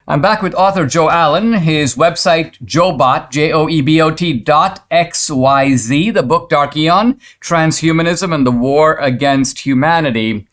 I'm back with author Joe Allen. His website, JoeBot, JoeBot.xyz, the book Dark Aeon, Transhumanism and the War Against Humanity.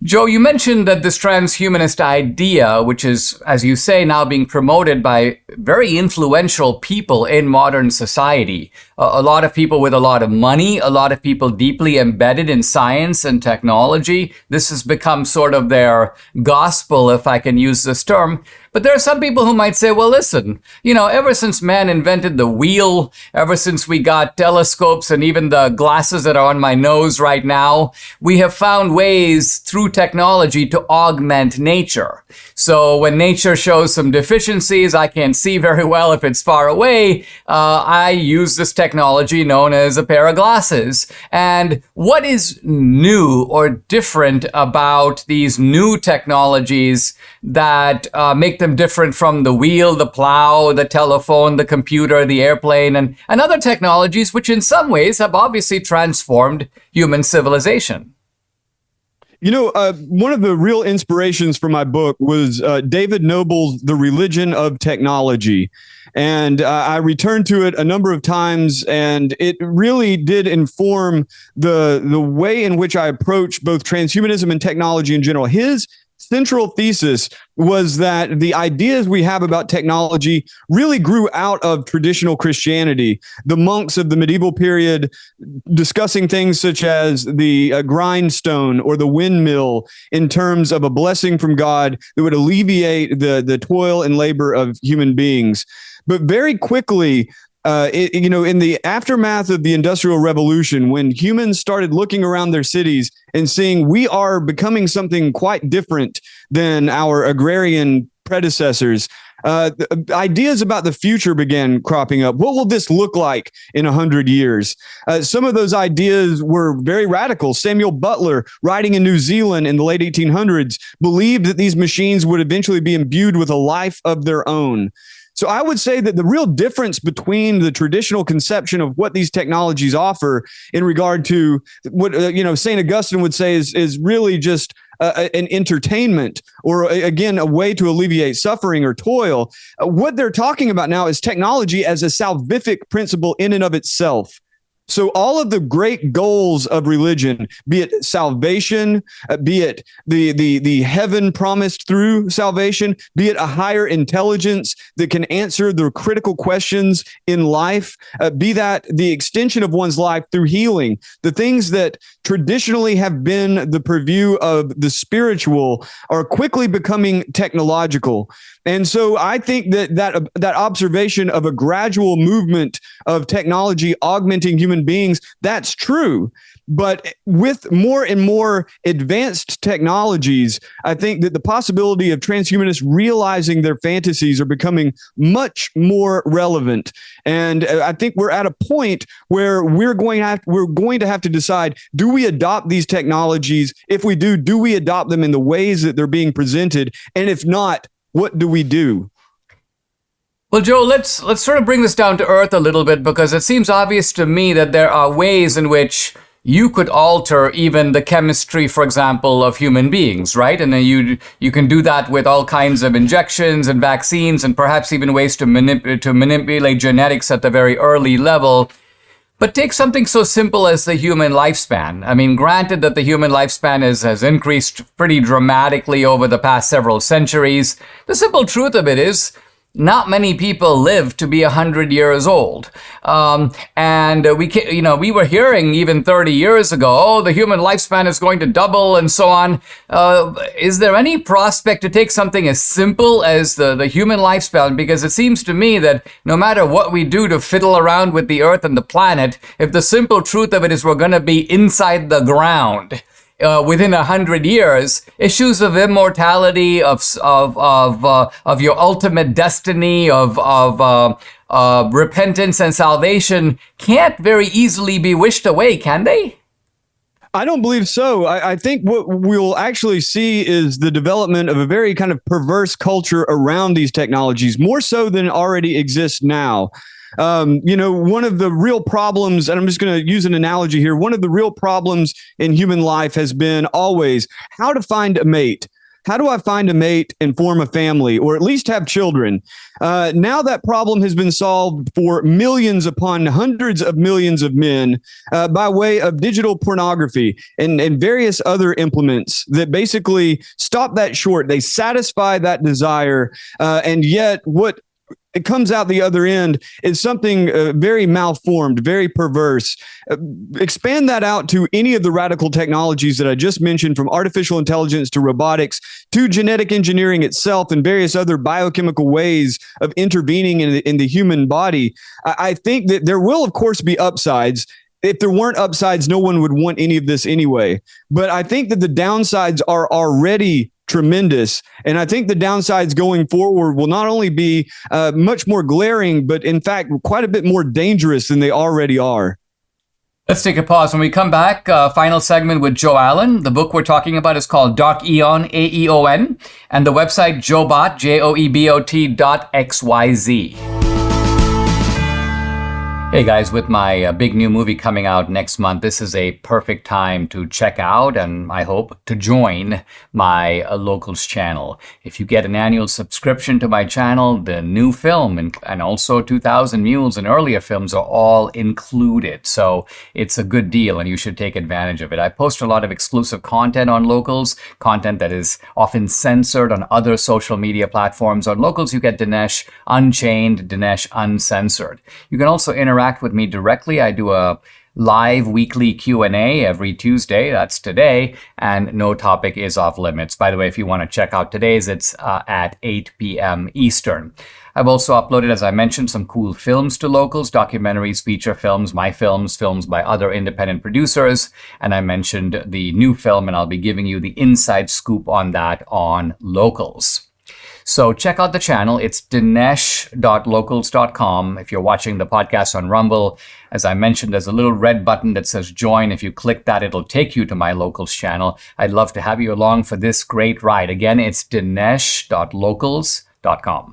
Joe, you mentioned that this transhumanist idea, which is, as you say, now being promoted by very influential people in modern society, a lot of people with a lot of money, a lot of people deeply embedded in science and technology. This has become sort of their gospel, if I can use this term. But there are some people who might say, well, listen, ever since man invented the wheel, ever since we got telescopes and even the glasses that are on my nose right now, we have found ways through technology to augment nature. So when nature shows some deficiencies, I can't see very well if it's far away, I use this technology known as a pair of glasses. And what is new or different about these new technologies that make them different from the wheel, the plow, the telephone, the computer, the airplane, and other technologies which in some ways have obviously transformed human civilization? One of the real inspirations for my book was David Noble's The Religion of Technology. And I returned to it a number of times, and it really did inform the way in which I approach both transhumanism and technology in general. His central thesis was that the ideas we have about technology really grew out of traditional Christianity. The monks of the medieval period discussing things such as the grindstone or the windmill in terms of a blessing from God that would alleviate the toil and labor of human beings. But very quickly, in the aftermath of the Industrial Revolution, when humans started looking around their cities and seeing we are becoming something quite different than our agrarian predecessors, ideas about the future began cropping up. What will this look like in 100 years? Some of those ideas were very radical. Samuel Butler, writing in New Zealand in the late 1800s, believed that these machines would eventually be imbued with a life of their own. So I would say that the real difference between the traditional conception of what these technologies offer in regard to what St. Augustine would say is really just an entertainment, or again, a way to alleviate suffering or toil. What they're talking about now is technology as a salvific principle in and of itself. So all of the great goals of religion, be it salvation, be it the heaven promised through salvation, be it a higher intelligence that can answer the critical questions in life, be that the extension of one's life through healing, the things that traditionally have been the purview of the spiritual are quickly becoming technological. And so I think that observation of a gradual movement of technology augmenting human beings, that's true. But with more and more advanced technologies, I think that the possibility of transhumanists realizing their fantasies are becoming much more relevant. And I think we're at a point where we're going to have to decide, do we adopt these technologies? If we do we adopt them in the ways that they're being presented? And if not, what do we do? Well, Joe, let's sort of bring this down to earth a little bit, because it seems obvious to me that there are ways in which you could alter even the chemistry, for example, of human beings, right? And then you can do that with all kinds of injections and vaccines, and perhaps even ways to manipulate genetics at the very early level. But take something so simple as the human lifespan. I mean, granted that the human lifespan has increased pretty dramatically over the past several centuries. The simple truth of it is, not many people live to be 100 years old. And we were hearing even 30 years ago, oh, the human lifespan is going to double and so on. Is there any prospect to take something as simple as the human lifespan? Because it seems to me that no matter what we do to fiddle around with the earth and the planet, if the simple truth of it is we're going to be inside the ground within 100 years, issues of immortality, of your ultimate destiny, of repentance and salvation can't very easily be wished away, can they? I don't believe so. I think what we'll actually see is the development of a very kind of perverse culture around these technologies, more so than already exists now. One of the real problems, and I'm just going to use an analogy here, one of the real problems in human life has been always how to find a mate. how do I find a mate and form a family, or at least have children? Now that problem has been solved for millions upon hundreds of millions of men by way of digital pornography and various other implements that basically stop that short. They satisfy that desire, and yet what it comes out the other end is something very malformed, very perverse. Expand that out to any of the radical technologies that I just mentioned, from artificial intelligence to robotics to genetic engineering itself and various other biochemical ways of intervening in the human body. I think that there will, of course, be upsides. If there weren't upsides, no one would want any of this anyway. But I think that the downsides are already tremendous. And I think the downsides going forward will not only be much more glaring, but in fact, quite a bit more dangerous than they already are. Let's take a pause. When we come back, final segment with Joe Allen. The book we're talking about is called Dark Eon, AEON, and the website Joebot, JOEBOT.xyz. Hey guys, with my big new movie coming out next month, this is a perfect time to check out and I hope to join my Locals channel. If you get an annual subscription to my channel, the new film and also 2000 Mules and earlier films are all included. So it's a good deal and you should take advantage of it. I post a lot of exclusive content on Locals, content that is often censored on other social media platforms. On Locals, you get Dinesh Unchained, Dinesh Uncensored. You can also interact with me directly. I do a live weekly Q&A every Tuesday. That's today. And no topic is off limits. By the way, if you want to check out today's, it's at 8 p.m. Eastern. I've also uploaded, as I mentioned, some cool films to Locals, documentaries, feature films, my films, films by other independent producers. And I mentioned the new film, and I'll be giving you the inside scoop on that on Locals. So check out the channel. It's dinesh.locals.com. If you're watching the podcast on Rumble, as I mentioned, there's a little red button that says join. If you click that, it'll take you to my Locals channel. I'd love to have you along for this great ride. Again, it's dinesh.locals.com.